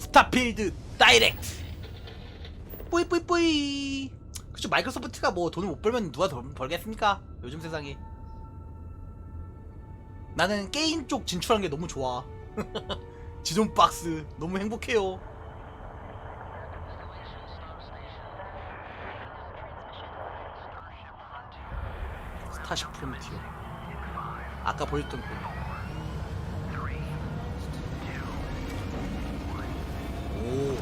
스타필드 다이렉트. 뿌이뿌이뿌이. 그쵸, 마이크로소프트가 뭐 돈을 못 벌면 누가 돈 벌겠습니까? 요즘 세상에. 나는 게임 쪽 진출한 게 너무 좋아. 지존 박스 너무 행복해요. 스타쉽 프로미티오. 아까 보였던 거. 오.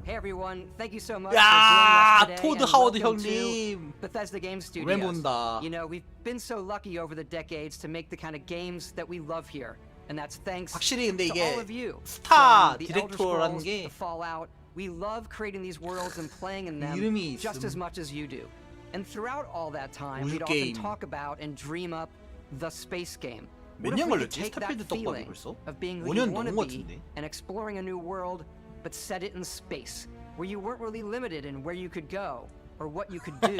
Hey everyone, thank you so much 야, for joining us today 토드 and 하워드 welcome to 형님. Bethesda Game 오랜 Studios. 본다. You know, we've been so lucky over the decades to make the kind of games that we love here, and that's thanks 확실히 근데 to 이게 all of you. 스타 From the Elder 디렉터라는 Scrolls, 게 the Fallout, we love creating these worlds and playing in them 이름이 just as 있음. much as you do. And throughout all that time, 우주 we'd often 게임. talk about and dream up the space game. 몇 What if 년 we could 걸렸지? take that 스타필드 떡밥이 feeling 벌써? of being who 5년 you want 넘은 to 것 be 같은데? and exploring a new world, but set it in space, where you weren't really limited in where you could go or what you could do,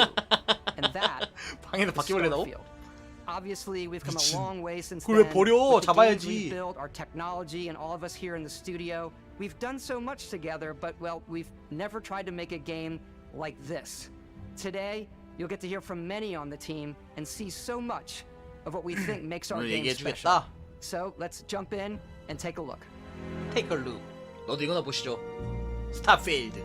and that 방에서 is 바퀴벌레 나오? Starfield. Obviously, we've come 미친. a long way since 그걸 왜 then. 버려? With the games 잡아야지. we've built, our technology, and all of us here in the studio, we've done so much together. But well, we've never tried to make a game like this. Today, you'll get to hear from many on the team and see so much of what we think makes our 오늘 game special. 얘기해주겠다. So let's jump in and take a look. Take a look. 너도 이거나 보시죠. 스타필드.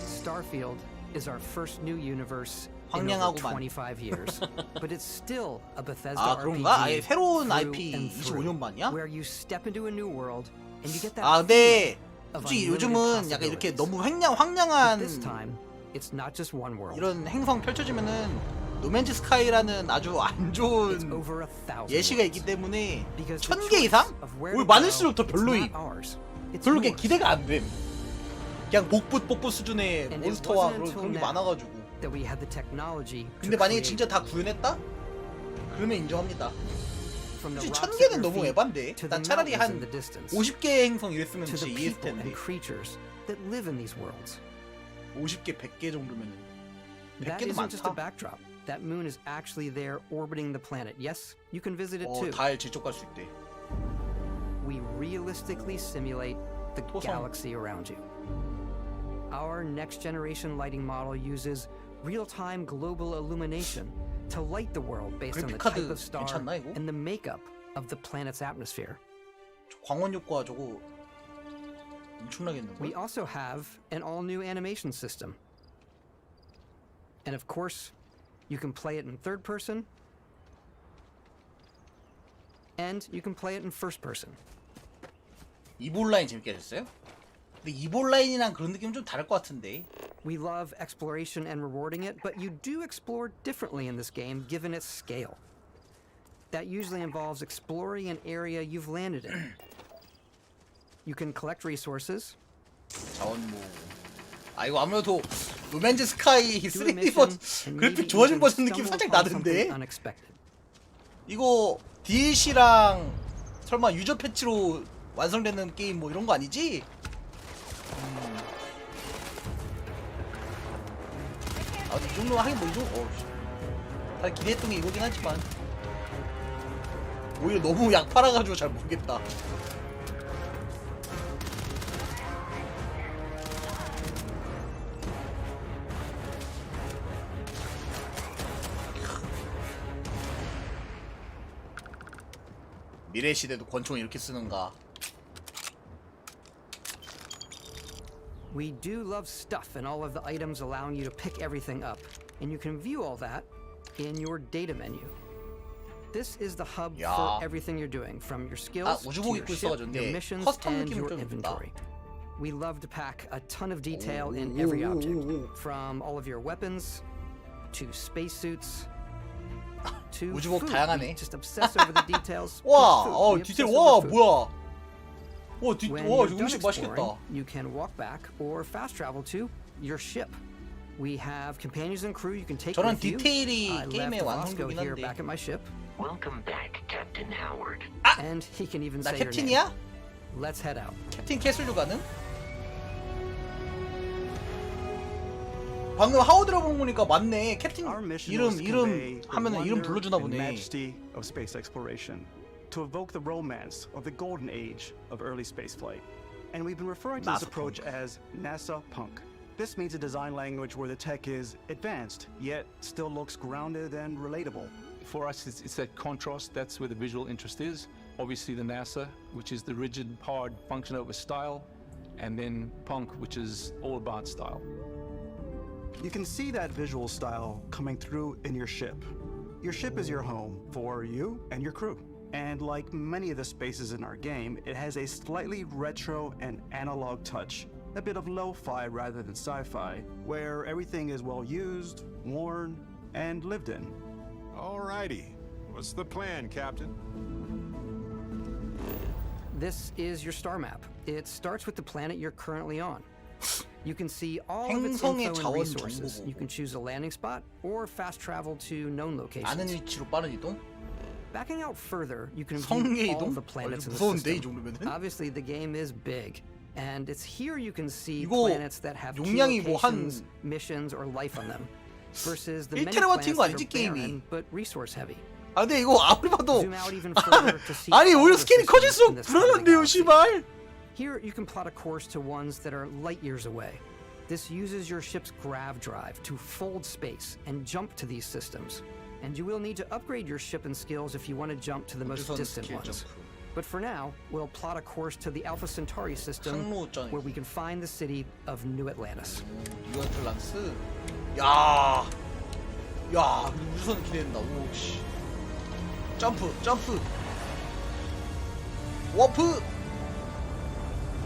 Starfield is our first new universe in over 황량하구만. 25 years, but it's still a Bethesda 아, 그런가? 아예 RPG 새로운 through IP and through, 25년 만이야? where you step into a new world and you get that 아, 근데 of 솔직히 unlimited 요즘은 약간 이렇게 possibilities. 너무 But 황량한 this time, it's not just one world. 이런 행성 펼쳐지면은 노맨즈 스카이라는 아주 안 It's 좋은 over 1,000 예시가 worlds. 있기 때문에 Because the 1000개 choice 이상? of where 오히려 to 많을수록 go, 더 it's 별로임. not ours. It's 별로 게 yours. 기대가 안 됨. 그냥 복붙 수준의 And it 몬스터와 wasn't 그런 게 until 많아가지고. that we had the technology to 근데 만약에 create 진짜 다 구현했다? 그러면 인정합니다. from the 솔직히 rocks 1000개는 at your 너무 feet 에반데. to the 난 차라리 mountains 한 in the distance. 50개 행성 이랬으면 to 진짜 the 이해했을 people 텐데. and creatures that live in these worlds. 50개, 100개 정도면은. That 100개도 isn't just a 많다. backdrop. That moon is actually there orbiting the planet. Yes, you can visit it 어, too. 달 제쪽 갈 수 있대. We realistically simulate the 토성. galaxy around you. Our next generation lighting model uses real-time global illumination to light the world based on the type 그래픽카드 of star 괜찮나, 이거? and the makeup of the planet's atmosphere. 광원 효과 저거 엄청나겠는데? We also have an all-new animation system. And of course, you can play it in third person, and you can play it in first person. 이브 온라인 재밌게 하셨어요? 근데 이브 온라인이랑 그런 느낌은 좀 다를 것 같은데. We love exploration and rewarding it, but you do explore differently in this game given its scale. That usually involves exploring an area you've landed in. You can collect resources, 자원 모으고. 아, 이거 아무래도 노맨즈 스카이 do a 3D mission, 버전 and 그래픽 maybe 좋아진 even 버전 느낌 stumble 살짝 upon something 나던데? unexpected. 이거 DLC랑 설마 유저 패치로 완성되는 게임 뭐 이런 거 아니지? 아, 근데 이 정도 하긴 뭐 이 정도 다들 기대했던 게 이거긴 하지만 오히려 너무 약 팔아가지고 잘 모르겠다. 미래 시대도 권총 이렇게 쓰는가? We do love stuff and all of the items allowing you to pick everything up, and you can view all that in your data menu. This is the hub 야. for everything you're doing, from your skills 아, to 우주복 your 입고 ship, 있어가지고 your 근데 missions, 커스텀 and 느낌은 your 좀 든다. inventory. We love to pack a ton of detail in every object, from all of your weapons to spacesuits to 우주복 food. 다양하네. We just obsess over the details. 와, with food. We 디테일 obsess 와, over food. 뭐야? 와, When 와, you're 이거 done 음식 맛있겠다. exploring, you can walk back or fast travel to your ship. We have companions and crew you can take 저런 with you. 디테일이 I 게임의 left Vasco 완성도긴 here 한데. back at my ship, Welcome back, Captain Howard. and he can even 나 say your name. 캡틴이야? Let's head out. 캡틴 캐슬류 가능? 방금 하우드라 보는 거니까 맞네. 캡틴 Our mission 이름 was to convey the 하면은 이름 wonder 불러주나 and 보네. majesty of space exploration to evoke the romance of the golden age of early spaceflight. And we've been referring to this NASA approach punk. as NASA Punk. This means a design language where the tech is advanced, yet still looks grounded and relatable. For us, it's that contrast. That's where the visual interest is. Obviously, the NASA, which is the rigid, hard function over style, and then punk, which is all about style. You can see that visual style coming through in your ship. Your ship is your home for you and your crew. And like many of the spaces in our game, it has a slightly retro and analog touch, a bit of lo-fi rather than sci-fi, where everything is well used, worn, and lived in. Alrighty. What's the plan, Captain? This is your star map. It starts with the planet you're currently on. You can see all of its 행성의 info and 자원 resources. 정보고. You can choose a landing spot or fast travel to known 아는 locations. 위치로 빠른 이동? Backing out further, you can 성의 view all 이동? the planets in the 무서운데 이 system. 정도면은? Obviously, the game is big, and it's here you can see 이거 planets that have key 용량이 뭐 한 locations, missions, or life on them, versus the many 1TB인 planets 거 that 아니지, are 게임이? barren but resource heavy. 아 근데 이거 아무리 봐도 Zoom out even further to see 아니 all 오히려 the 스캔이 systems in 커질수록 this part of the 불안한데요 galaxy. 씨발. Here, you can plot a course to ones that are light years away. This uses your ship's grav drive to fold space and jump to these systems. And you will need to upgrade your ship and skills if you want to jump to the most 우주선 distant 스킬 ones. 점프. But for now, we'll plot a course to the Alpha Centauri system, 항로전이. where we can find the city of New Atlantis. 뉴아틀란스. 야, 야, 우주선 기대된다. 오 씨. 점프, 점프. 워프.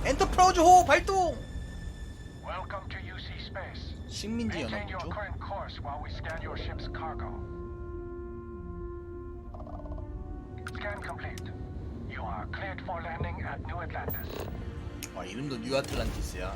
엔터프라우즈 호 발동. Welcome to UC Space. 식민지 Maintain your 연합국죠. current course while we scan your ship's cargo. Scan complete. You are cleared for landing at New Atlantis. 아 이름도 뉴아틀란티스야.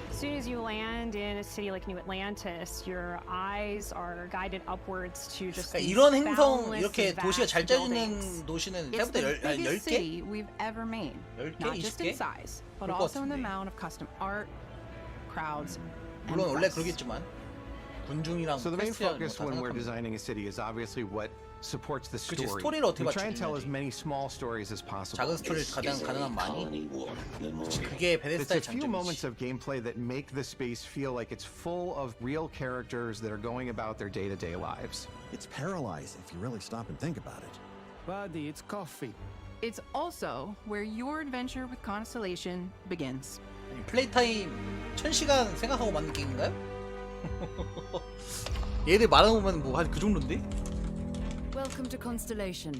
As soon as you land in a city like New Atlantis, your eyes are guided upwards to just 그러니까 these 이런 행성 boundless, 이렇게 도시가 잘 vast buildings. 짜주는 도시는 It's 생각보다 the 한 biggest 10개? city we've ever made. 10개? Not just in 20개? size, but 그럴 것 also in the 같은데. amount of custom art, crowds, and 물론 원래 press. 그러겠지만 군중이랑 So the main 페스티벌 focus when we're designing a city is obviously what supports the 그치, story. 스토리를 어떻게 We try and tell as 맞춰주냐지. many small stories as possible. 작은 스토리를 가능한 많이. 그치, 그게 It's 베데스다의 a few moments 장점이지. of gameplay that make the space feel like it's full of real characters that are going about their day-to-day lives. It's paralyzing if you really stop and think about it. Buddy, it's coffee. It's also where your adventure with Constellation begins. 플레이 타임 1000시간 생각하고 만든 게임인가요? 얘들 말하는 거 보면 뭐 한 그 정도인데? Welcome to Constellation.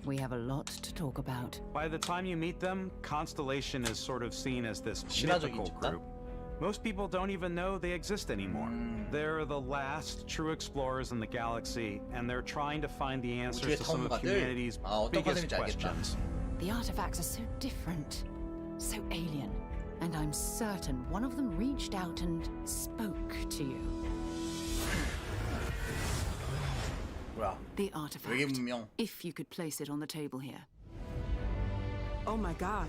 We have a lot to talk about. By the time you meet them, Constellation is sort of seen as this 신화적인 mythical 집단? group. Most people don't even know they exist anymore. They're the last true explorers in the galaxy, and they're trying to find the answers 우주의 to some of 탐험가들? humanity's 아, 어떤 biggest 컨셉인지 알겠다. questions. The artifacts are so different, so alien, and I'm certain one of them reached out and spoke to you. 뭐야? The 외계 artifact. 문명. If you could place it on the table here. Oh my god.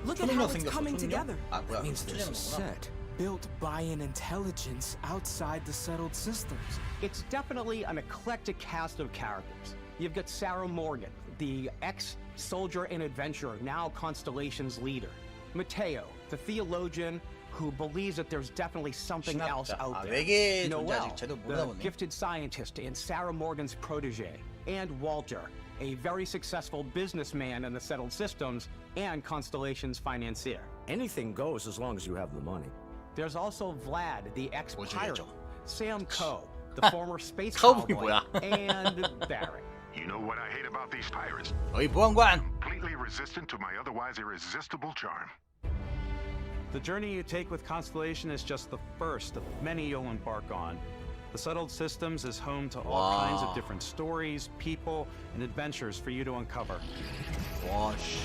Look at 초능력 how it's 생겼어. coming 초능력? together. 아 뭐야? That means there's a 초능력이구나. set built by an intelligence outside the settled systems. It's definitely an eclectic cast of characters. You've got Sarah Morgan, the ex-soldier and adventurer, now Constellation's leader. Mateo, the theologian who believes that there's definitely something else 신학자. out 아, there. 외계 존재 Noel, 아직 제대로 the 모르나 보네. gifted scientist and Sarah Morgan's protege. And Walter, a very successful businessman in the settled systems and Constellation's financier. Anything goes as long as you have the money. There's also Vlad, the ex-pirate, 오지겠죠. Sam Coe, the former space 카우보이 cowboy, 뭐야? and Barrett. You know what I hate about these pirates? 너희 보안관. Completely resistant to my otherwise irresistible charm. The journey you take with Constellation is just the first of many you'll embark on. The Settled Systems is home to all kinds of different stories, people, and adventures for you to uncover. 와 씨.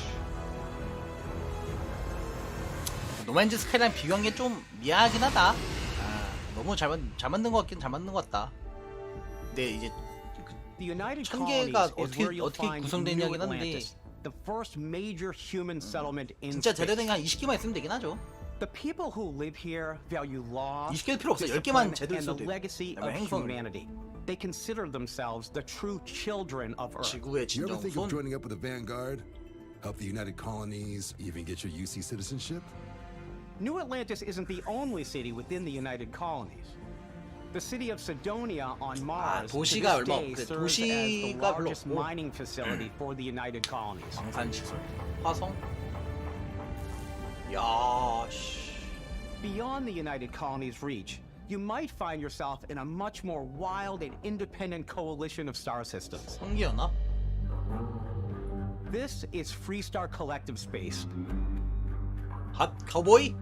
노맨즈 스카이랑 비교한 게 좀 미안하긴 하다. 아, 너무 잘 만든 것 같긴 잘 만든 것 같다. 근데 이제 The United 천 Colonies 개가 is where you'll 어떻게 find 구성되냐긴 New 한데 Atlantis, the first major human settlement in 진짜 space. 제대로 된 게 한 20개만 있으면 되긴 하죠. The people who live here value law, 20개 필요 없어. 10개만 discipline, 제대로 and the 써도 돼. legacy of humanity. They consider themselves the true children of Earth. 지구의 You ever think of 진정손. joining up with the Vanguard? Help the United Colonies, even get your UC citizenship? New Atlantis isn't the only city within the United Colonies. The city of Sidonia on Mars to this 도시가 얼마 day 없- serves as the 도시가 별로 largest 없고. mining facility for the United Colonies. 방산 시설. 화성. 야, 씨. Beyond the United Colonies' reach, you might find yourself in a much more wild and independent coalition of star systems. 성기연합? This is Freestar Collective Space. 핫 카우보이?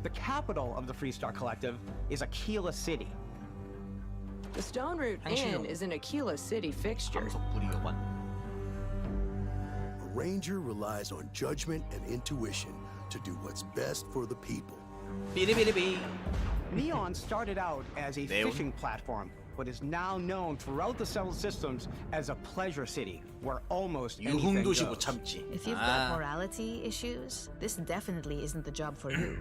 The capital of the Freestar Collective is Aquila City. The Stone Root Inn is an Aquila City fixture. A ranger relies on judgment and intuition to do what's best for the people. 삐리삐리삐. Neon started out as a Neon? fishing platform, but is now known throughout the settled systems as a pleasure city, where almost anything 유흥도시 못 goes. 참지. If you've got morality issues, this definitely isn't the job for you.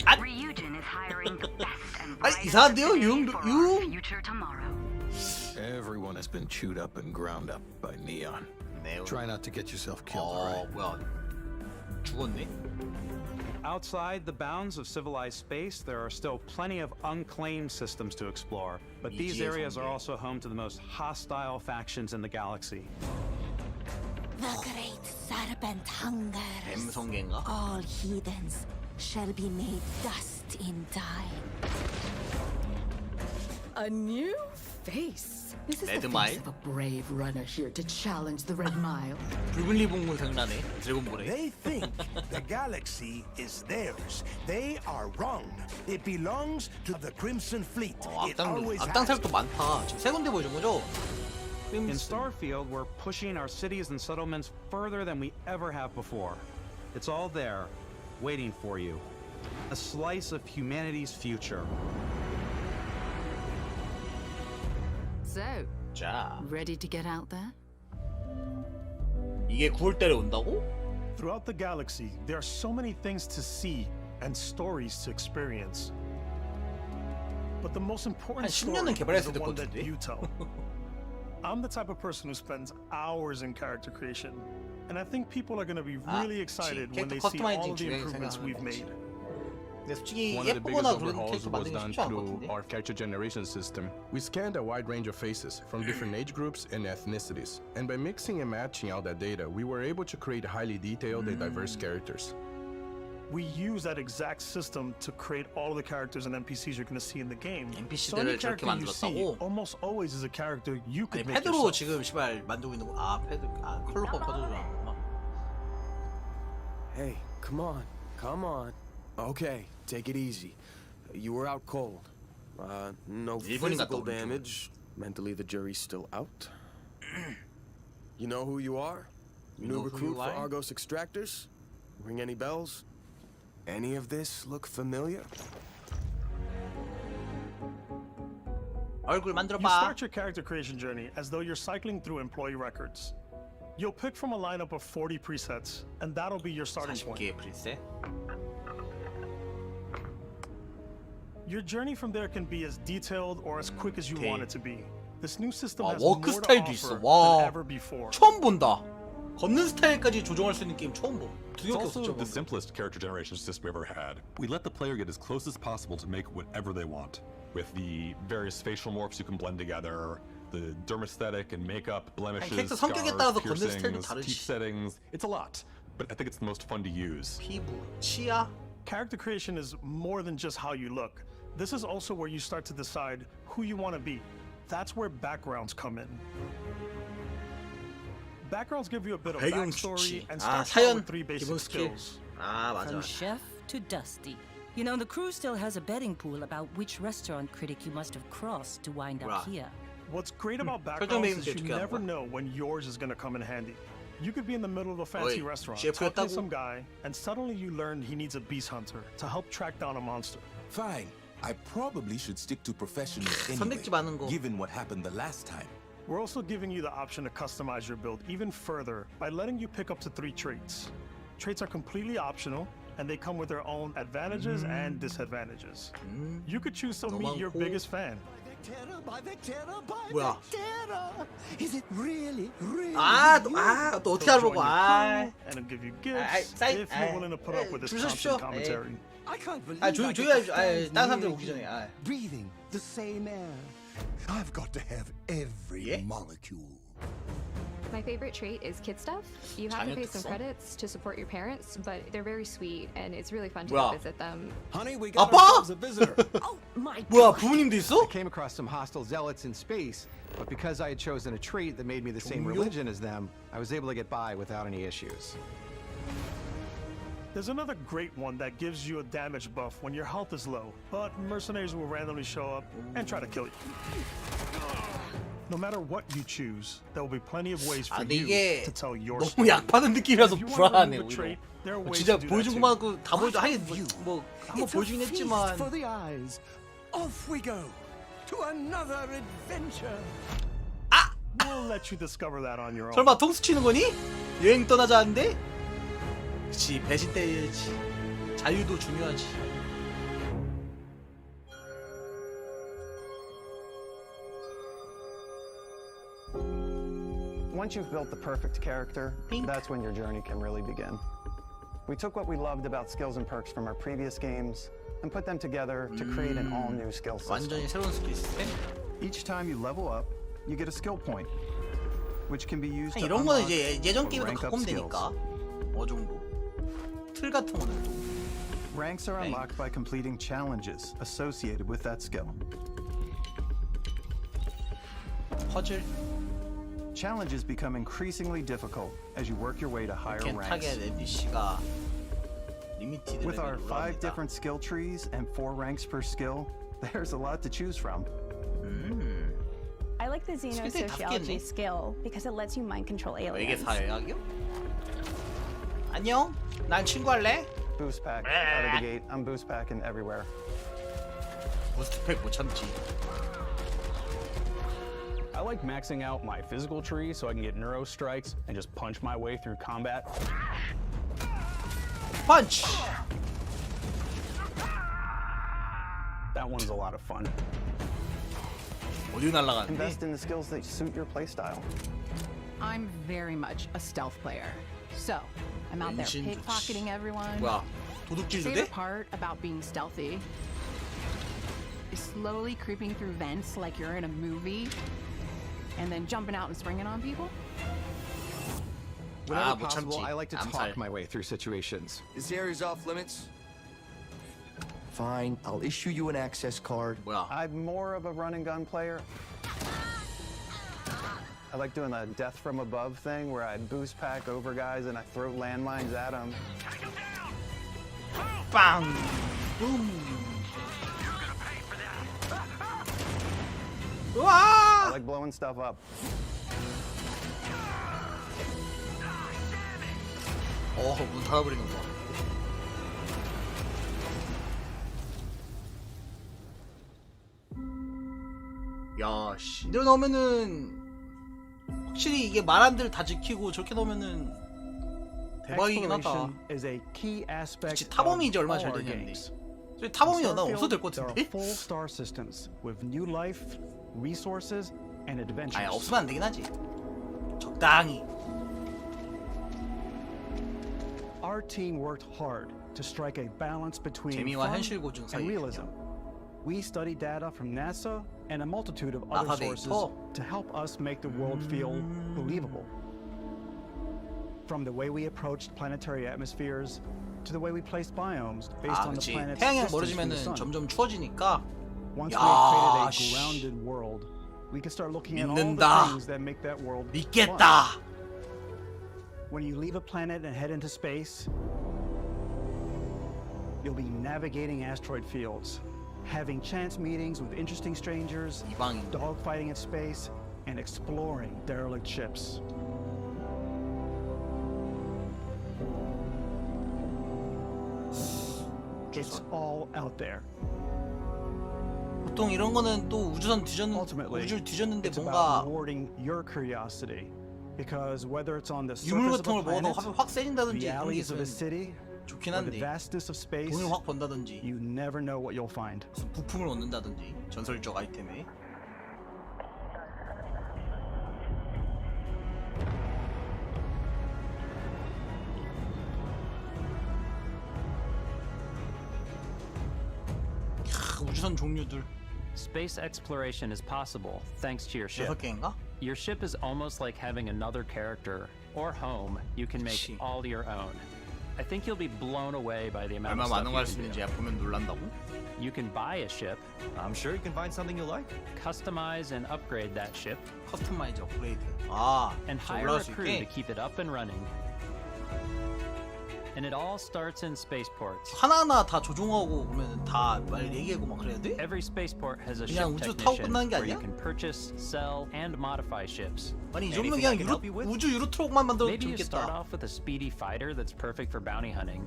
Ryujin is hiring the best and 아, 이상한데요? 유흥도 유흥. future tomorrow. Everyone has been chewed up and ground up by Neon. 네온. Try not to get yourself killed, all right? 뭐야? 죽었네? Outside the bounds of civilized space, there are still plenty of unclaimed systems to explore, but these areas are also home to the most hostile factions in the galaxy. The great serpent hungers. 뱀성계인가? All heathens shall be made dust in time. A new face. This is Red the Mile? face of a brave runner here to challenge the Red Mile. 붉은 리본군 생각나네. 드래곤볼에. They think the galaxy is theirs. They are wrong. It belongs to the Crimson Fleet. It always 악당 has. 세력도 많다. 지금 세 군데 보여준 거죠? In Starfield, we're pushing our cities and settlements further than we ever have before. It's all there, waiting for you. A slice of humanity's future. So, 자, ready to get out there? 이게 9월달에 온다고? Throughout the galaxy, there are so many things to see and stories to experience. But the most important 한 story 10년은 is 개발했을 the 때 one that 건데. you tell. I'm the type of person who spends hours in character creation, and I think people are going to be really excited when they see all of the improvements we've made. 근데 솔직히 One of the biggest 예쁘거나 그런 overhauls 캐릭터 was 만들기 done 쉽지 않을 것 through 같은데. our character generation system. We scanned a wide range of faces from different age groups and ethnicities. And by mixing and matching all that data, we were able to create highly detailed and diverse characters. We use that exact system to create all of the characters and NPCs you're going to see in the game. So any NPC들을 저렇게 character you see 만들었다고? almost always is a character you could 아니 make 패드로 yourself. 지금 시발 만들고 있는 거. 아 패드. 아 컬러 컷으로. Hey, come on. Okay, take it easy. You were out cold. No physical damage. Mentally, the jury's still out. You know who you are? New recruit for Argos Extractors? Ring any bells? Any of this look familiar? 얼굴 You 만들어봐. start your character creation journey as though you're cycling through employee records. You'll pick from a lineup of 40 presets, and that'll be your starting point. 40개의 프리셋. Your journey from there can be as detailed or as quick as you Okay. want it to be. This new system 아 has more 워크 to 스타일도 offer 있어. than 와 ever before. 처음 본다. 걷는 스타일까지 조정할 수 있는 게임 처음 보. 두 It's 개밖에 also 없었죠. the simplest character generation system we ever had. We let the player get as close as possible to make whatever they want. With the various facial morphs you can blend together, the dermesthetic and makeup, blemishes, 캐릭터 scars, 성격에 따라서 걷는 스타일도 piercings, 다르지. teeth settings. It's a lot, but I think it's the most fun to use. 피부, 치아. Character creation is more than just how you look. This is also where you start to decide who you want to be. That's where backgrounds come in. Backgrounds give you a bit of 배경 backstory 좋지. and 아, start out 사연, with 3 basic 기본 스킬. skills. 아 맞아. From chef to dusty. You know, the crew still has a betting pool about which restaurant critic you must have crossed to wind up here. What's great about 설정 backgrounds 메뉴 is you 어떻게 하는 never 거야? know when yours is going to come in handy. You could be in the middle of a fancy 어이, restaurant talking to 셰프였다고? some guy, and suddenly you learn he needs a beast hunter to help track down a monster. Fine. I probably should stick to professionals anyway, 선택지 많은 거. given what happened the last time. We're also giving you the option to customize your build even further by letting you pick up to 3 traits. Traits are completely optional, and they come with their own advantages and disadvantages. You could choose to meet your biggest fan. 뭐야? Is it really, really? 또 어떻게 알아보고? And it'll give you gifts if you're willing to put up with this constant commentary. I can't believe 조용히 다른 사람들 오기 전에. breathing the same air. I've got to have every molecule. My favorite trait is kid stuff. You have to pay some credits to support your parents, but they're very sweet and it's really fun to go visit them. Honey, we got ourselves a visitor. Oh my 뭐야, 부모님도 있어? I came across some hostile zealots in space, but because I had chosen a trait that made me the same religion as them, I was able to get by without any issues. There's another great one that gives you a damage buff when your health is low, but mercenaries will randomly show up and try to kill you. No matter what you choose, there will be plenty of ways for you to tell your 너무 약파는 느낌이라서 불안해 오히려. 진짜 보여준 것만큼 다 보여줘. 하긴 뭐 한번 보여주긴 했지만. For the eyes. Off we go to another adventure. We'll let you discover that on your own. 설마 통수 치는 거니? 여행 떠나자는데? 그치, 배신 때려야지. 자유도 중요하지. Once you've built the perfect character, that's when your journey can really begin. We took what we loved about skills and perks from our previous games and put them together to create an all-new skill system. 완전히 새로운 스킬 시스템? Each time you level up, you get a skill point, which can be used to 이런 거는 unlock 이제 예전 or 게임에도 rank up 갖고 오면 skills. 되니까 어느 정도 틀 같은 거는 또 Ranks are unlocked by completing challenges associated with that skill. 퍼즐 Challenges become increasingly difficult as you work your way to higher ranks. With our 5 different skill trees and 4 ranks per skill, there's a lot to choose from. I like the xenosociology skill because it lets you mind control 이게 aliens. 사회학이요? 안녕, 난 친구할래? Boost pack out of the gate. I'm boost packing everywhere. 부스트 팩 못 참지. I like maxing out my physical tree so I can get neuro strikes and just punch my way through combat. Punch! That one's a lot of fun. 어디 날아가는데? Invest in the skills that suit your playstyle. I'm very much a stealth player. So, I'm out there pickpocketing everyone. 뭐야? 도둑질 The 주대? favorite part about being stealthy is slowly creeping through vents like you're in a movie and then jumping out and springing on people. Whenever possible, I like to talk my way through situations. This area's off limits. Fine, I'll issue you an access card. 뭐야? I'm more of a run and gun player. I like doing the death from above thing where I boost pack over guys and I throw landmines at them. Bang! Boom! I like blowing stuff up. 문 닫아버리는 거. 야, 씨. 이대로 나오면은 확실히 이게 말한 대로 다 지키고 저렇게 나오면은 대박이긴 하다. Is a key aspect 그치, 타범이 이제 얼마나 of 잘 all our 되냐는데. games. 저기 타범이 나 Starfield, 없어도 될 것 there are 같은데? full star systems with new life, resources, and adventures. 아니, 없으면 안 되긴 하지. 적당히. Our team worked hard to strike a balance between 재미와 fun 현실 고증 and 사이. realism. We studied data from NASA and a multitude of other 나사 sources 데이터. to help us make the world feel believable. From the way we approached planetary atmospheres to the way we placed biomes based 아, on the 그치. planet's 태양이 distance from the 멀어지면은 sun. 점점 추워지니까. Once 야, we created a 씨. grounded world, we can start looking at all 믿는다. the things that make that world 믿겠다. fun. When you leave a planet and head into space, you'll be navigating asteroid fields, having chance meetings with interesting strangers, dogfighting in space, and exploring derelict ships. It's all out there. 보통 이런 거는 또 우주선 Ultimately, 우주를 뒤졌는데 it's 뭔가 about rewarding your curiosity. Because whether it's on the 유물 surface of 같은 a 걸 먹어도 planet, 화면 확 세진다든지 the 그런 게 alleys of a 있으면 city, 좋긴 or the 한데 vastness of space, 돈을 확 번다든지 you never know what you'll find. 무슨 부품을 얻는다든지 전설적 아이템에 우주선 종류들 Space exploration is possible thanks to your ship. 6개인가? Your ship is almost like having another character or home you can make all your own. I think you'll be blown away by the amount 얼마 of 많은 걸 할 stuff 수 you can 있는지 do. 보면 놀란다고? You can buy a ship. I'm sure you can find something you like. Customize and upgrade that ship. 커스터마이즈 업그레이드 아 And 저 hire 올라갈 a 수 crew to 있게? keep it up and running. And it all starts in spaceports. 하나하나 다 조종하고 그러면 다 말 얘기하고 막 그래야 돼? Every spaceport has a 그냥 ship 우주 타고 technician 끝나는 게 where you 아니야? can purchase, sell, and modify ships. 아니 이 정도면 그냥 우주 유로트럭만 만들어도 Maybe you start 좋겠다. off with a speedy fighter that's perfect for bounty hunting.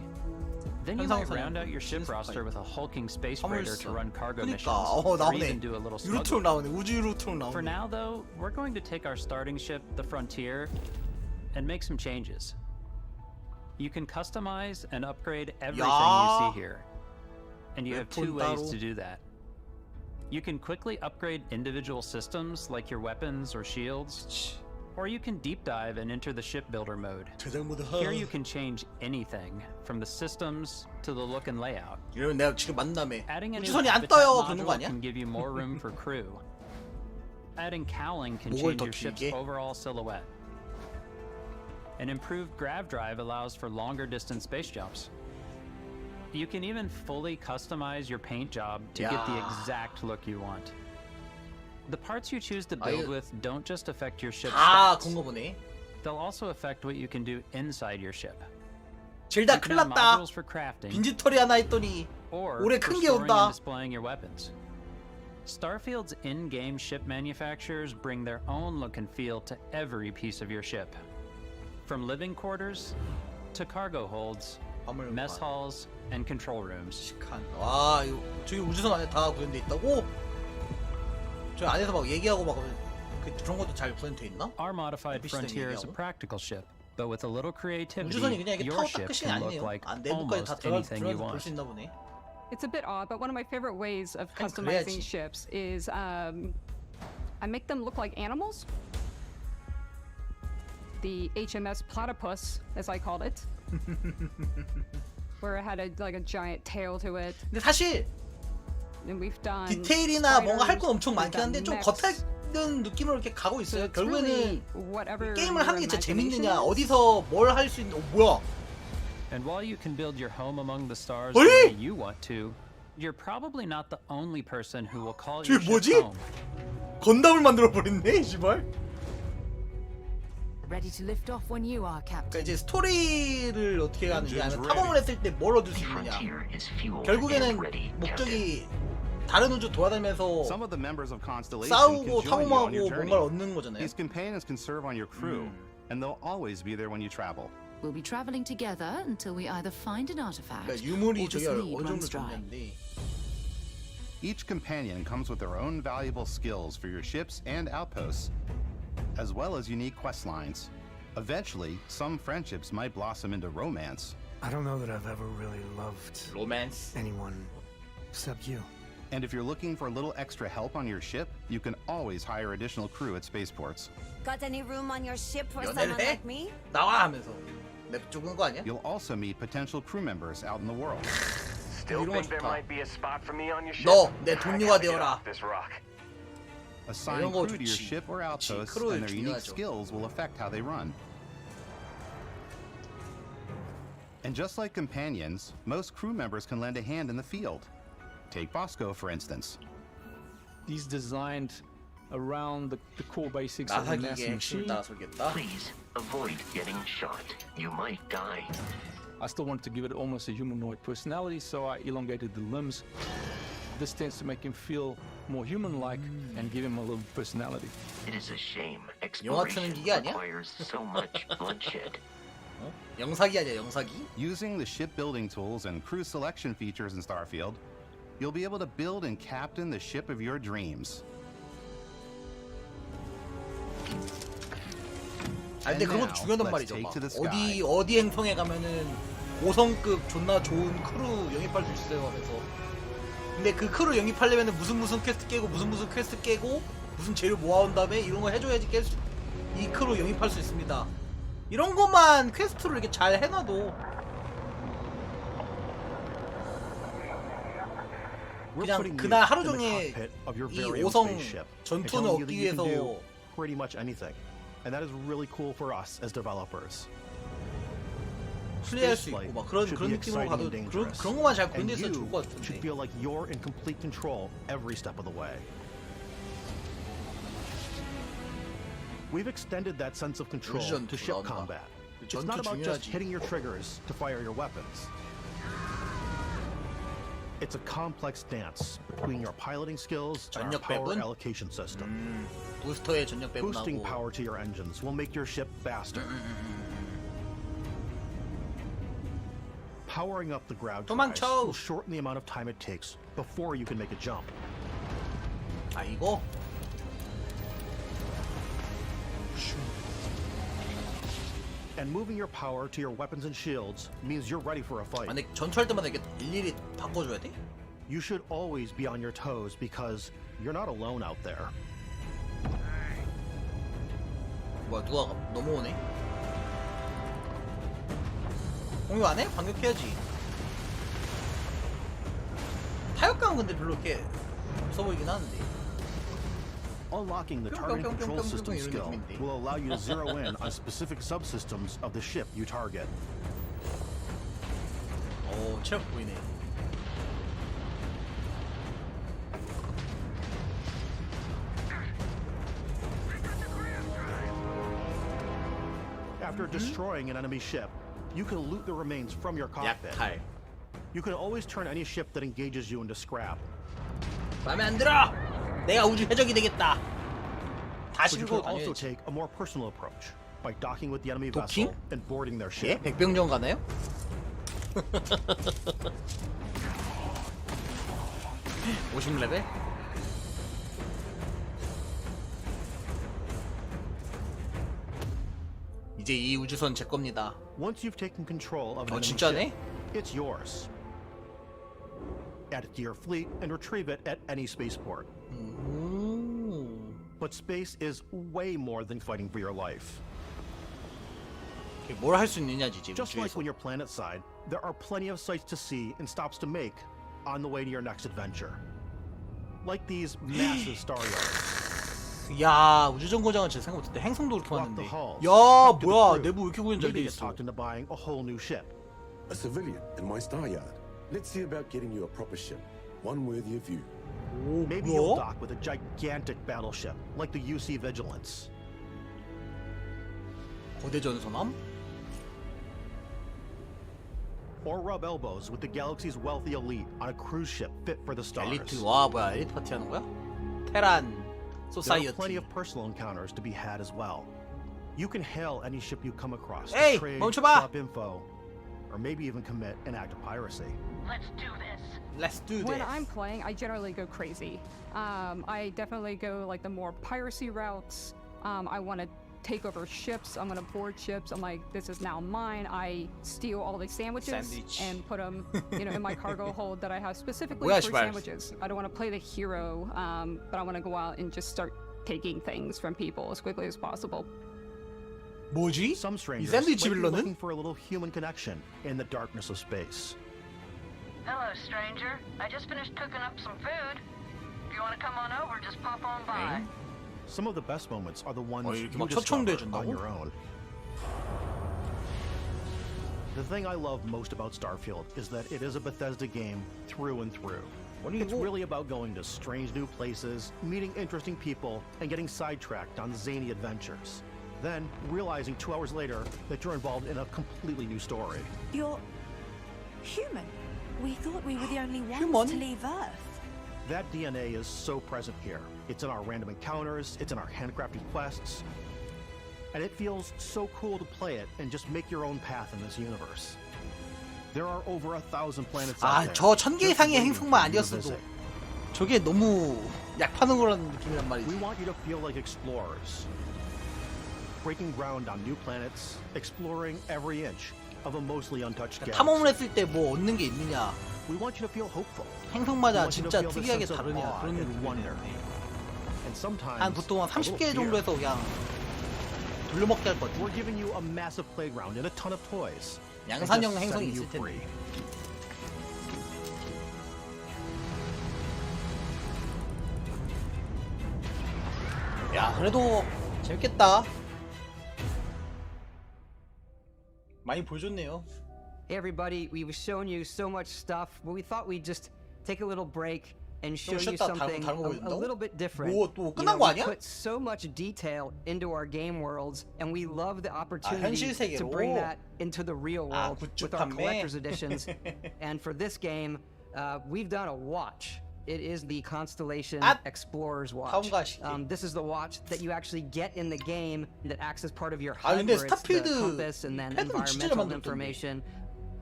Then you might round out your ship roster with a hulking space freighter to run cargo missions, or 나오네. even do a little 유로트럭 smuggling. 나오네. 우주 유로트럭 나오네. For now, though, we're going to take our starting ship, the Frontier, and make some changes. You can customize and upgrade everything you see here. And you have two ways to do that. You can quickly upgrade individual systems like your weapons or shields, or you can deep dive and enter the shipbuilder mode. Here you can change anything, from the systems to the look and layout. 이러면 내가 지금 만남에 Adding a new 우주선이 안 habitat 떠요 그러는 거 module 아니야? can give you more room for crew. Adding cowling can 목을 change 더 your ship's 길게? overall silhouette. An improved grav drive allows for longer distance space jumps. You can even fully customize your paint job to get the exact look you want. The parts you choose to build with don't just affect your ship's 다 stats. 그런 거 보네. They'll also affect what you can do inside your ship. 젤다 You 큰일 can have 났다. modules for crafting, 빈지털이 하나 있더니 or 올해 for 큰 게 storing and 온다. displaying your weapons. Starfield's in-game ship manufacturers bring their own look and feel to every piece of your ship. From living quarters to cargo holds, mess halls, and control rooms. 와 이거 저기 우주선 안에 다 구현돼 있다고? 저 안에서 막 얘기하고 막 그런 것도 잘 구현돼 있나? Our modified NPC들 Frontier is a 얘기하고? practical ship, but with a little creativity, 우주선이 그냥 이게 your 타워 ship 딱 끝이 can look 아니네요. like 아 내부까지 다 almost anything you 들어가서 볼 want. 수 있나 보네. It's a bit odd, but one of my favorite ways of 그래야지. customizing ships is I make them look like animals. The HMS Platypus, as I called it, where it had like a giant tail to it. 근데 사실 And we've done 디테일이나 뭔가 할 건 엄청 spiders, 많긴 한데 좀 we've done 겉핥는 느낌으로 이렇게 가고 So 있어요. it's really 결국에는 whatever 게임을 your 하는 게 진짜 imagination 재밌느냐, is. 어디서 뭘 할 수 있는, 뭐야? And while you can build your home among the stars 어이? the way you want to, you're probably not the only person who will call your 저게 ship 뭐지? home. 건담을 만들어 버렸네, 씨발. Ready to lift off when you are, Captain. 그러니까 이제 스토리를 어떻게 하느냐, 아니면 탐험을 했을 때 뭘 얻을 수 있느냐. 결국에는 목적이 다른 우주 돌아다니면서 Some of the members of Constellation 싸우고 can join you on your 탐험하고 journey. 뭔가를 얻는 거잖아요. These companions can serve on your crew, and they'll always be there when you travel. We'll be traveling together until we either find an artifact 그러니까 유물이 or this 저기 lead 어느 정도 runs dry. Each companion comes with their own valuable skills for your ships and outposts, as well as unique quest lines. Eventually, some friendships might blossom into romance. I don't know that I've ever really loved anyone except you. And if you're looking for a little extra help on your ship, you can always hire additional crew at spaceports. Got any room on your ship for 연애를 someone 해? like me? 나와 하면서 맵 좁은 거 아니야? You'll also meet potential crew members out in the world. Still 이런 거 think there 좋다. might be a spot for me on your ship? 너 내 I 동료가 gotta get 되어라. off this rock. Assign 이런 거 crew to your 좋지. ship or outposts, 크루는 and their unique 중요하죠. skills will affect how they run. And just like companions, most crew members can lend a hand in the field. Take Bosco, for instance. He's designed around the core basics of the 나사기계 NASA 핵심을 machine. 따라 설계했다. Please avoid getting shot. You might die. I still wanted to give it almost a humanoid personality, so I elongated the limbs. This tends to make him feel more human-like and give him a little personality. It is a shame. 영화 트는 Exploration 기계 아니야? requires so much bloodshed. 어? 영사기 아니야, 영사기? Using the shipbuilding tools and crew selection features in Starfield, you'll be able to build and captain the ship of your dreams. 아 근데 그런 것도 중요하단 말이죠. 막 어디 행성에 가면은 5성급 존나 좋은 크루 영입할 수 있어요 하면서. 근데 그 크루 영입하려면은 무슨 퀘스트 깨고 무슨 퀘스트 깨고 무슨 재료 모아온 다음에 이런 거 해줘야지 이 크루 영입할 수 있습니다. 이런 것만 퀘스트를 이렇게 잘 해놔도 그냥 그날 하루 종일 이 5성 전투는 얻기 위해서 pretty much anything. And that is really cool for us as developers. 플레이할 수 있고 막 그런 느낌으로 가도 그런 것만 잘 구현돼서 좋을 것 같은데. Should feel like you're in complete control every step of the way. We've extended that sense of control to ship combat. It's not about just hitting your triggers to fire your weapons. It's a complex dance between your piloting skills and our power allocation system. Boosting power to your engines will make your ship faster. Powering up the ground drives will shorten the amount of time it takes before you can make a jump. 아이고. And moving your power to your weapons and shields means you're ready for a fight. 근데 전투할 때마다 이게 일일이 바꿔줘야 돼? You should always be on your toes because you're not alone out there. 뭐야 누가 넘어오네? 공격 안 해? 반격해야지. 타격감은 근데 별로 이렇게 없어 보이긴 하는데. Unlocking the targeting control system skill will allow you to zero in on specific subsystems of the ship you target. 오, 체력 보이네. After destroying an enemy ship, you can loot the remains from your cockpit. You can always turn any ship that engages you into scrap. 마음에 안 들어! 내가 우주 해적이 되겠다. 다시 But you can also take a more personal approach by docking with the enemy vessel and boarding their ship. 예? 백병전 가나요? 50레벨? 이제 이 우주선 제 겁니다. Once you've taken control of an enemy 진짜네? ship, it's yours. Add it to your fleet and retrieve it at any spaceport. But space is way more than fighting for your life. 뭘 할 수 있느냐지 지금. Just like when you're planet side, there are plenty of sights to see and stops to make on the way to your next adventure. Like these massive star yards. 야 우주정거장은 제가 생각 못했는데 행성도 그렇게 많은데. 야 뭐야 내부 왜 이렇게 구현 잘 돼 있어. Talked into buying a whole new ship. A civilian in my star yard. Let's see about getting you a proper ship, one worthy of you. Maybe you'll dock with a gigantic battleship like the UC Vigilance. 거대 전선함? Or rub elbows with the galaxy's wealthy elite on a cruise ship fit for the stars. 엘리트 와 뭐야 엘리트 파티 하는 거야? 테란 There are plenty of personal encounters to be had as well. You can hail any ship you come across to Hey, trade, 멈춰봐! swap info, or maybe even commit an act of piracy. Let's do this. Let's do this. When I'm playing, I generally go crazy. I definitely go like the more piracy routes. I want to take over ships. I'm going to board ships. I'm like, this is now mine. I steal all these sandwiches and put them, in my cargo hold that I have specifically for sandwiches. I don't want to play the hero, but I want to go out and just start taking things from people as quickly as possible. 뭐지? Some strangers 이 might 샌드위치 be 빌런은? looking for a little human connection in the darkness of space. Hello, stranger. I just finished cooking up some food. If you want to come on over, just pop on by. Some of the best moments are the ones 이렇게 you 막 discover 초청도 on your own. The thing I love most about Starfield is that it is a Bethesda game through and through. It's really about going to strange new places, meeting interesting people, and getting sidetracked on zany adventures. Then, realizing 2 hours later that you're involved in a completely new story. You're human. We thought we were the only ones to leave Earth. That DNA is so present here. It's in our random encounters, it's in our handcrafted quests, and it feels so cool to play it and just make your own path in this universe. There are over 1,000 planets 아, out there. 저 1000개 이상의 Just 행성만 waiting for you to 아니었어도 visit. 저게 너무 약 파는 거라는 느낌이란 말이지. We want you to feel like explorers, breaking ground on new planets, exploring every inch of a mostly untouched galaxy. 탐험을 했을 때 뭐 얻는 게 있느냐? We want you to feel hopeful. 행성마다 We want you to 진짜 feel the 특이하게 sense of 다르냐 awe 그런 and wonder. 느낌이네. And sometimes 한 보통 한 a little 30개 fear. 정도에서 그냥 돌려먹게 할 것 같아. We're giving you a massive playground and a ton of toys. 양산형 And just 행성이 setting you 있을 텐데. free. 야, 그래도 재밌겠다. 많이 보여줬네요. Hey everybody, we've shown you so much stuff, but we thought we'd just take a little break and show you 쉬었다 something 다른 거 a 보여준다고? little bit different. 뭐, 또 You 끝난 know, 거 we 아니야? put so much detail into our game worlds, and we love the opportunity 현실 세계로. to bring that into the real 아, world 굿즈 with our 판매. collector's editions. And for this game, we've done a watch. It is the Constellation Explorer's Watch. This is the watch that you actually get in the game that acts as part of your HUD, 근데 where it's the 스타필드 compass and then 패드는 진짜 잘 environmental 만들었던데. information.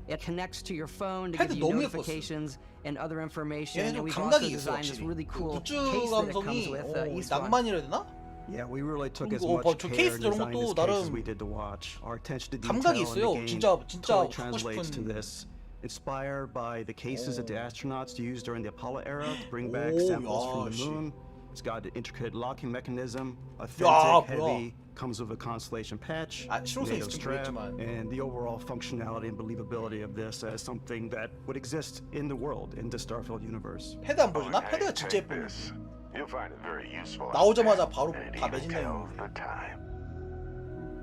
It connects to your phone to 패드 give you 너무 예뻤어. notifications and other information. 얘는 좀 And we've also 감각이 있어 designed this 확실히. really cool 굿즈 case that it comes 감성이 with. 낭만이라 해야 되나? Yeah, we really took as 어, much 저 care 케이스 in 저런 designing 것도 this case as 나름 we did to watch. Our attention to detail 감각이 in 있어요. the game 진짜 totally 갖고 translates to 싶은. this. Inspired by the cases that the astronauts used during the Apollo era to bring back 오, samples from 야, the 씨. moon. It's got an intricate locking mechanism, 야, authentic, 뭐야. heavy, comes with a Constellation patch, 아, 실용성이 NATO 있을지 strap, 모르겠지만. and the overall functionality and believability of this as something that would exist in the world, in the Starfield universe. 패드 안 보여주나? 패드가 진짜 예쁜. You'll find it very useful. 나오자마자 바로 And it 다 even 매진되는. tells the time.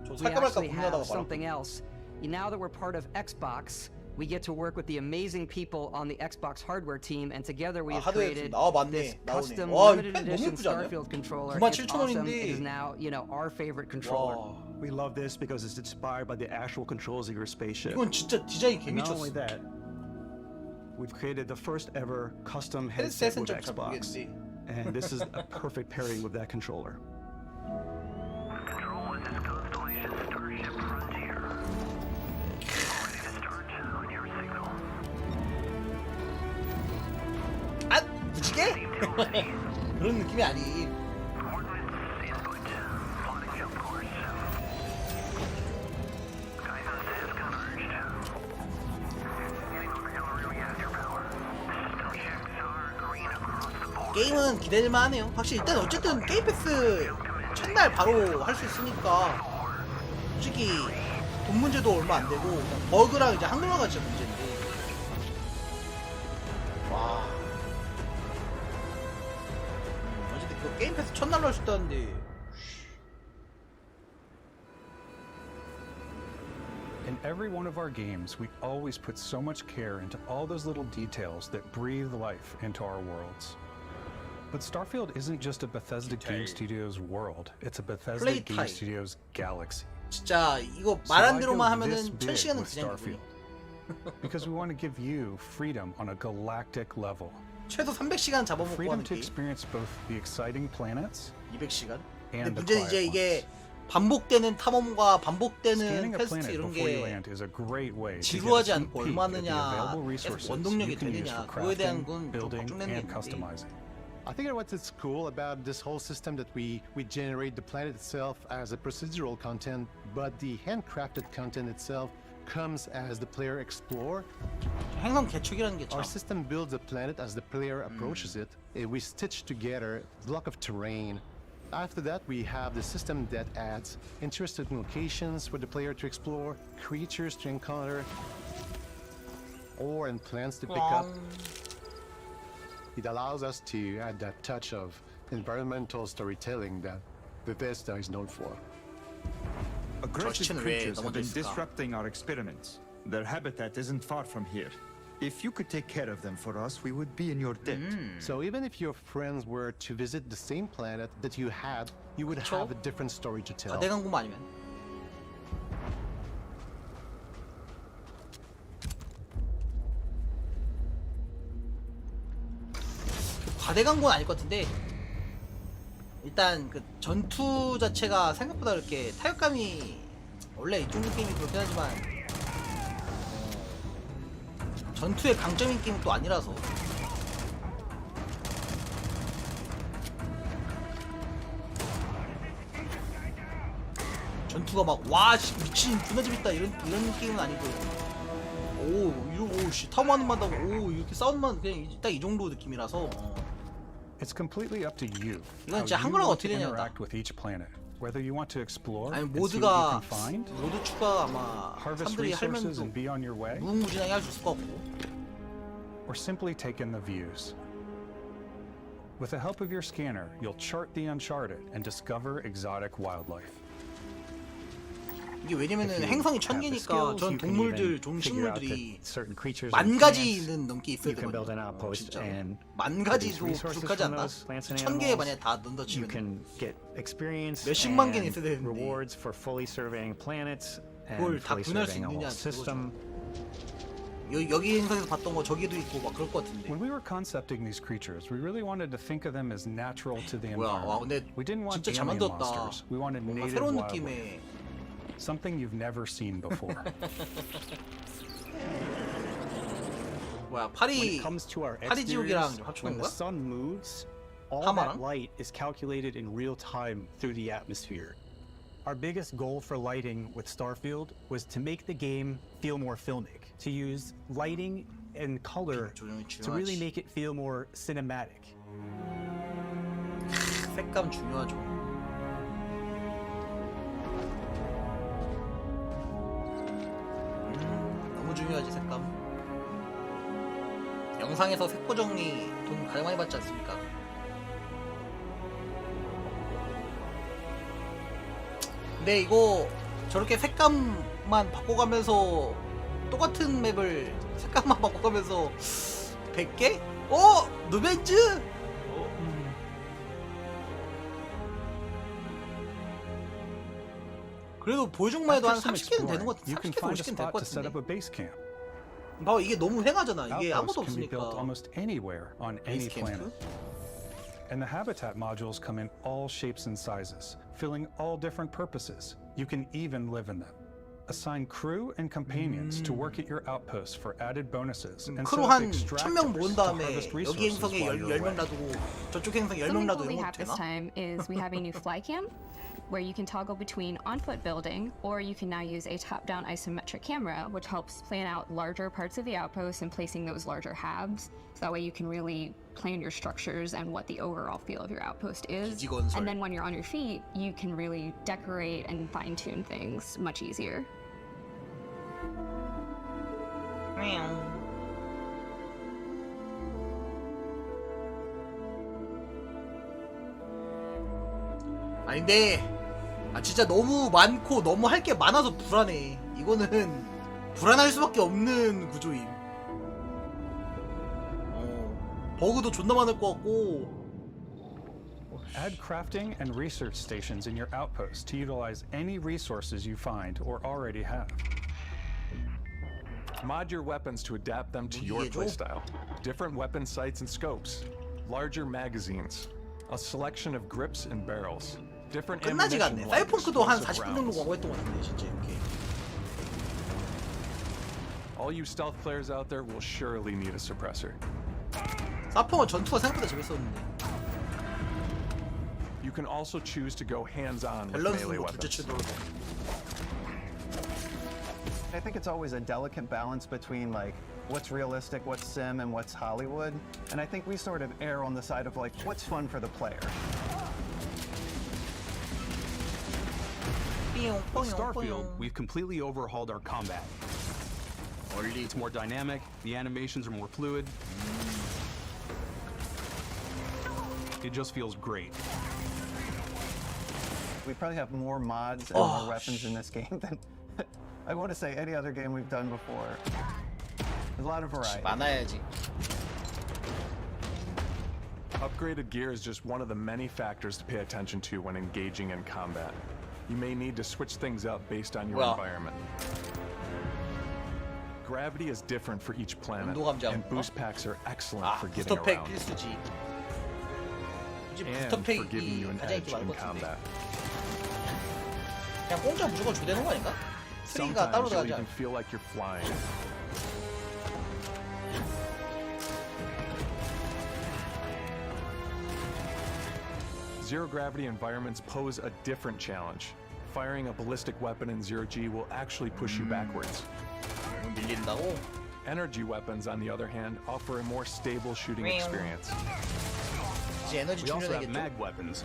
저 We 살까 말까 actually have 고민하다가 something else. Now that we're part of Xbox, we get to work with the amazing people on the Xbox hardware team, and together we have 하드웨어 created 아, 맞네. this 나오네. custom 와, limited 펜 너무 edition 예쁘지 않아요? Starfield controller. 97,000 It's awesome. 원인데. It is now, our favorite controller. We love this because it's inspired by the actual controls of your spaceship. 이건 진짜 디자인 개 Not only 미쳤어. that, we've created the first ever custom headset 헤드셋은 with 좀 잘 Xbox, 모르겠는데. and this is a perfect pairing with that controller. Control with this Constellation Starship Frontier. Ready to start on your signal. 아, 무지개? 그런 느낌이 아니. Coordinates input. Plotting jump course. Guidance has converged. Getting auxiliary reactor power. System checks are green across the board. 게임은 기대될만 하네요. 확실히 일단 어쨌든 게임 패스 첫날 바로 할 수 있으니까 솔직히 돈 문제도 얼마 안 되고 그냥 버그랑 이제 한글화가 진짜 문제인데. 와. 어쨌든 그 게임 패스 첫날로 할 수 있다는데. In every one of our games, we always put so much care into all those little details that breathe life into our worlds. But Starfield isn't just a Bethesda Game Studios world, it's a Bethesda Play Game time. Studios galaxy. 진짜 이거 So 말한 why 대로만 go this 하면은 big 1000시간은 with 그냥 Starfield? Because we want to give you freedom on a galactic level. 최소 300시간 잡아먹고 Freedom 하는 to 게임. experience both the exciting planets 200시간? 근데 and the 문제는 이제 quiet 이게 반복되는 탐험과 반복되는 Scanning a 퀘스트 planet 이런 before you 게 land is a great way to get a 지루하지 sneak 않고 peek 얼마 at the 하느냐 available 계속 resources 원동력이 you can use 되느냐 for 그거에 대한 crafting, 건 좀 building, 걱정되는 게 and 있는데 customizing. I think what's cool about this whole system that we generate the planet itself as a procedural content, but the handcrafted content itself comes as the player explore. 행성 개척이라는 게 참. Our system builds the planet as the player approaches it. We stitch together a block of terrain. After that, we have the system that adds interesting locations for the player to explore, creatures to encounter, ore and plants to pick up. It allows us to add that touch of environmental storytelling that Bethesda is known for. Aggressive creatures have been disrupting our experiments. Their habitat isn't far from here. If you could take care of them for us, we would be in your debt. So even if your friends were to visit the same planet that you had, you would have a different story to tell. 과대광고만 아니면. 과대광고는 아닐 것 같은데 일단 그 전투 자체가 생각보다 그렇게 타격감이 원래 이쪽 게임이 그렇긴 하지만 전투의 강점인 게임은 또 아니라서. 전투가 막 와 미친 존나 재밌다 이런 게임은 아니고. 오 타워하는 만다고 오 이렇게 싸우는 그냥 딱 이 정도 느낌이라서. It's completely up to you. 이건 진짜 한글화가 어떻게 되냐. Interact with each planet. Whether you want to explore 아니 and see what you 모드가 can find, 모드 추가 아마 harvest 사람들이 resources 할면서 and be on your way, 무궁무진하게 할 수 있을 것 같고. or simply take in the views. With the help of your scanner, you'll chart the uncharted and discover exotic wildlife. 이게 왜냐면은 행성이 1000개니까 전 동물들, 동식물들이 certain creatures 만 가지는 넘게 있어야 you can build an 되거든요. outpost 진짜 and 만 가지도 부족하지 않나? 1000개 만약에 다 넣는다 you 치면 can get experience 몇십만 개는 and 있어야 되는데 rewards for fully surveying planets 그걸 and 다 fully 구현할 수 surveying a 있느냐 whole system. 여기 행성에서 봤던 거 저기도 있고 막 그럴 것 같은데. When we were concepting these creatures, we really wanted to think of them as natural to the 뭐야, 와 근데 environment. We didn't want 진짜 잘 alien 만들었다. monsters. We wanted 뭔가 native 새로운 wildlife. 느낌의 Something you've never seen before. 뭐야 When it comes to our 파리 지옥이랑 exteriors, 합쳐놓은 when the 거야? sun moves, all 하마랑? that light is calculated in real time through the atmosphere. Our biggest goal for lighting with Starfield was to make the game feel more filmic, to use lighting and color to really make it feel more cinematic. 색감 중요하죠. 너무 중요하지 색감. 영상에서 색보 정리 돈 가장 많이 받지 않습니까? 근데 이거 저렇게 색감만 바꿔가면서 똑같은 맵을 색감만 바꿔가면서 100개? 누벤즈? 그래도 보여준만 해도 한 30개는 되는 것 같아. 30개, 50개는 될 것 같은데. 봐봐 이게 너무 횡하잖아. 이게 아무도 없으니까. Almost anywhere on any planet. And the habitat modules come in all shapes and sizes, filling all different purposes. You can even live in them. Assign crew and companions to work at your outposts for added bonuses. And 크루 한 1000명 모은 다음에 여기 행성에 10명 놔두고 저쪽 행성에 10명 놔두고 Something cool we 이런 have 것도 this 되나? time is we have a new fly cam where you can toggle between on-foot building, or you can now use a top-down isometric camera, which helps plan out larger parts of the outpost and placing those larger halves. So that way you can really plan your structures and what the overall feel of your outpost is. And then when you're on your feet, you can really decorate and fine-tune things much easier. 아닌데 진짜 너무 많고 너무 할 게 많아서 불안해. 이거는 불안할 수밖에 없는 구조임. 버그도 존나 많을 것 같고. Add crafting and research stations in your outposts to utilize any resources you find or already have. Mod your weapons to adapt them to your playstyle. Different weapon sights and scopes, larger magazines, a selection of grips and barrels, different 끝나지가 ammunition 않네. like 사이펑크도 한 explosive 40분 정도 rounds. 광고했던 것 같은데 진짜 이렇게. All you stealth players out there will surely need a suppressor. 사펑은 전투가 생각보다 재밌었는데. You can also choose to go hands-on with 밸런스는 melee 뭐 둘째 weapons. 치더라도. I think it's always a delicate balance between like what's realistic, what's sim, and what's Hollywood. And I think we sort of err on the side of like what's fun for the player. With Starfield, we've completely overhauled our combat. It's more dynamic, the animations are more fluid. It just feels great. We probably have more mods and more weapons in this game than I want to say any other game we've done before. There's a lot of variety. 많아야지. Upgraded gear is just one of the many factors to pay attention to when engaging in combat. You may need to switch things up based on your environment. Gravity is different for each planet, and boost packs are excellent for getting 부스터 팩 around 필수지. 이제 and 부스터 for giving 팩이 you an 가장 edge 인기 많은 in 것 같은데. combat. 그냥 공짜 무조건 주되는 거 아닌가? 3가 따로 Sometimes you'll 들어가지 even 않아. feel like you're flying. zero-gravity environments pose a different challenge. Firing a ballistic weapon in zero-G will actually push you backwards. 밀린다고? Energy weapons, on the other hand, offer a more stable shooting experience. We also have mag weapons.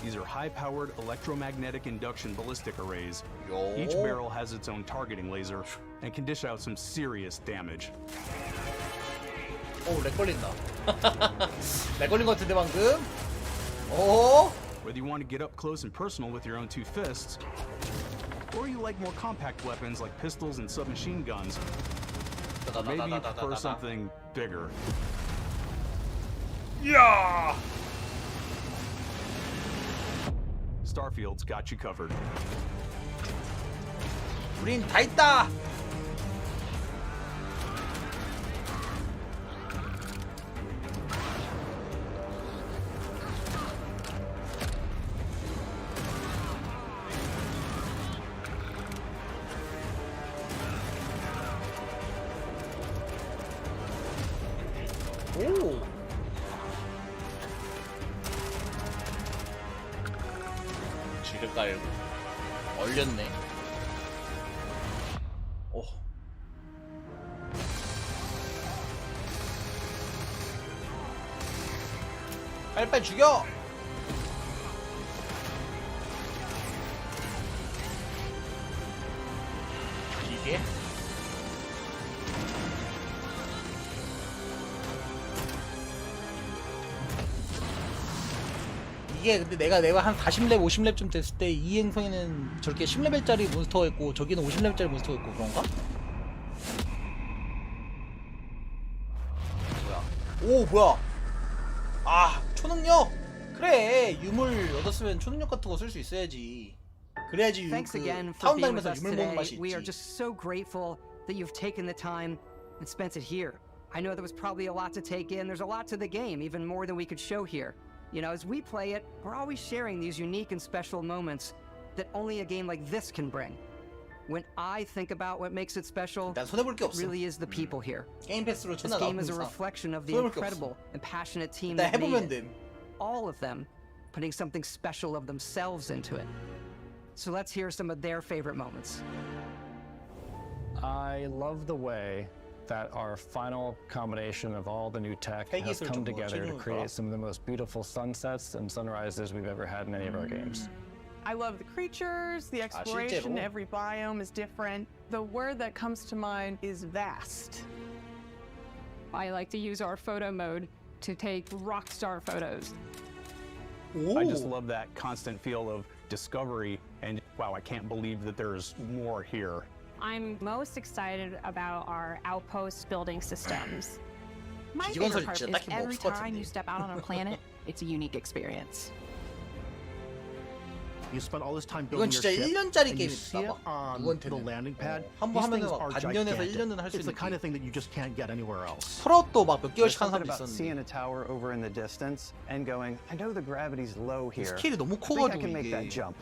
These are high-powered electromagnetic induction ballistic arrays. Each barrel has its own targeting laser and can dish out some serious damage. 오, 렉 걸린다. 렉 걸린 것 같은데 방금? 오? Whether you want to get up close and personal with your own two fists, or you like more compact weapons like pistols and submachine guns, or maybe you prefer something bigger. Yeah! Starfield's got you covered. 우린 다 있다! 오! 쥐를 깔고 얼렸네. 오. 빨리빨리 죽여! 이게? 이게 근데 내가 한 40렙 50렙쯤 됐을 때 이 행성에는 저렇게 10레벨짜리 몬스터가 있고 저기는 50레벨짜리 몬스터가 있고 그런가? 뭐야? 오 뭐야? 아 초능력! 그래 유물 얻었으면 초능력 같은 거 쓸 수 있어야지. 그래야지 타운 다니면서 유물 먹는 맛이 있지. We are just so grateful that you've taken the time and spent it here. I know there was probably a lot to take in. There's a lot to the game, even more than we could show here. You know, as we play it, we're always sharing these unique and special moments that only a game like this can bring. When I think about what makes it special, it really is the people here. This game is a reflection of the incredible and passionate team that made it. All of them putting something special of themselves into it. So let's hear some of their favorite moments. I love the way that our final combination of all the new tech has come together to create some of the most beautiful sunsets and sunrises we've ever had in any of our games. I love the creatures, the exploration, every biome is different. The word that comes to mind is vast. I like to use our photo mode to take rock star photos. I just love that constant feel of discovery and wow, I can't believe that there's more here. I'm most excited about our outpost building systems. My favorite part is every time you step out on a planet, it's a unique experience. You spent all this time building your ship, and you see it on the landing pad. These things are gigantic. It's the kind of thing that you just can't get anywhere else. 프로도 막 몇 개월씩 한 Something 사람도 about 있었는데. seeing a tower over in the distance and going, I know the gravity's low here. 스케일이 너무 I think I 커가지고 can make that 이게. jump.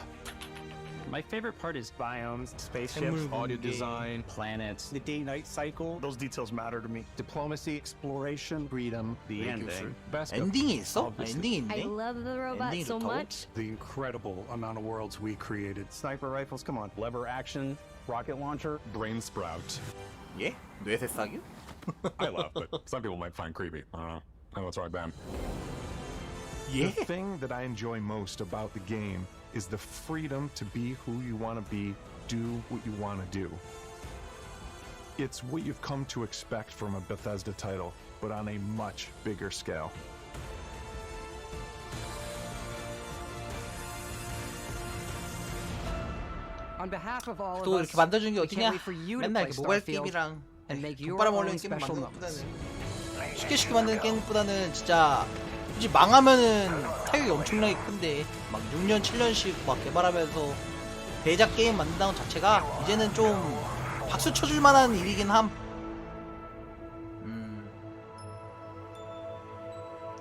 My favorite part is biomes, spaceships, audio design, planets, the day-night cycle. Those details matter to me. Diplomacy, exploration, freedom, The ending. 엔딩이 있어? 아, 엔딩이 있네. I love the robot 엔딩이 so 좋다고? much. The incredible amount of worlds we created. Sniper rifles, come on. Lever action, rocket launcher, Brain sprout. 예? 뇌새 싸기? I love, but some people might find creepy. I don't know. I know it's right, Ben. Yeah. The thing that I enjoy most about the game is the freedom to be who you want to be, do what you want to do. It's what you've come to expect from a Bethesda title, but on a much bigger scale. On behalf of all 또 of us, 이렇게 만들어준 게 we can't 어디냐? wait for you to 맨날 play 그 모바일 Starfield 게임이랑 and make your 돈바람 own 올리는 게임 special 만드는 moments. 것보다는 쉽게 만드는 게임보다는 진짜 굳이 망하면은 타격이 엄청나게 큰데 막 6년 7년씩 막 개발하면서 대작 게임 만든다는 것 자체가 이제는 좀 박수 쳐줄 만한 일이긴 함.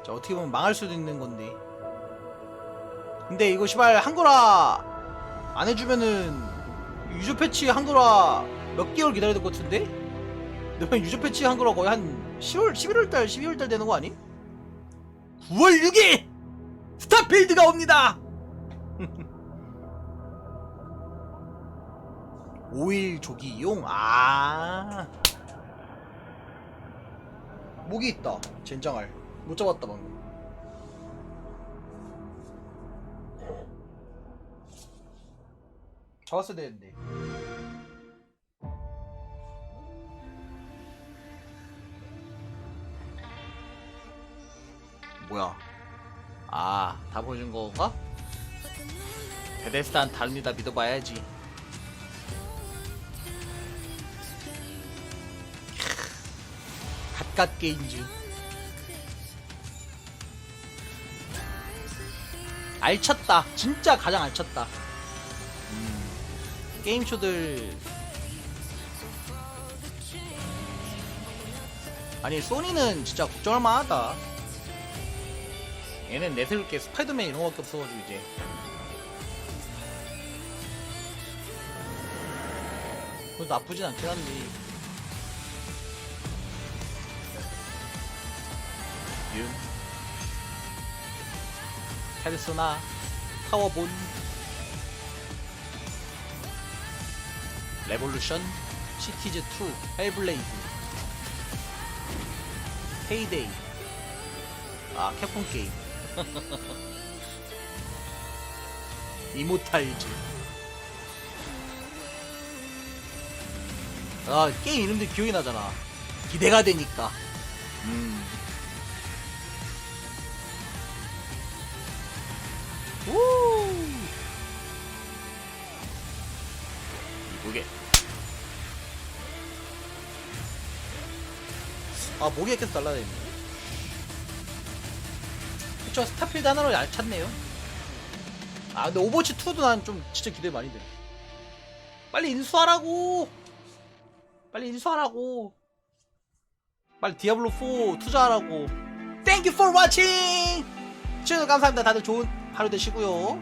자, 어떻게 보면 망할 수도 있는 건데. 근데 이거 시발 한글화 안 해주면은 유저 패치 한글화 몇 개월 기다려야 될 것 같은데? 근데 유저 패치 한글화 거의 한 10월, 11월달 되는 거 아니? 9월 6일! 스타필드가 옵니다. 5일 조기 이용. 아, 목이 있다. 젠장할 못 잡았다 방금. 잡았어야 되는데. 뭐야? 아, 다 보여준 건가? 베데스다는 다릅니다. 믿어봐야지. 갓갓 게임즈. 알찼다. 진짜 가장 알찼다. 게임쇼들. 아니 소니는 진짜 걱정할 만하다. 얘는 내세울 게 스파이더맨 이런 거밖에 없어가지고 이제. 그래도 나쁘진 않긴 한데. 윤 페르소나 타워본 레볼루션 시티즈 2 헬블레이드 페이데이. 아, 캡콤 게임. 이모탈즈. 아, 게임 이름들 기억이 나잖아. 기대가 되니까. 우! 이게. 아, 목이 계속 날라다니네. 그쵸, 스타필드 하나로 얄찼네요. 아, 근데 오버워치 2도 난 좀 진짜 기대 많이 돼. 빨리 인수하라고. 빨리 인수하라고. 빨리 디아블로 4 투자하라고. Thank you for watching. 시청해주셔서 감사합니다. 다들 좋은 하루 되시고요.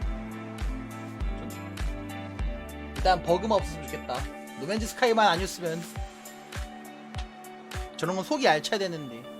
일단 버그만 없으면 좋겠다. 노맨즈 스카이만 아니었으면 저런 건 속이 얇차야 되는데.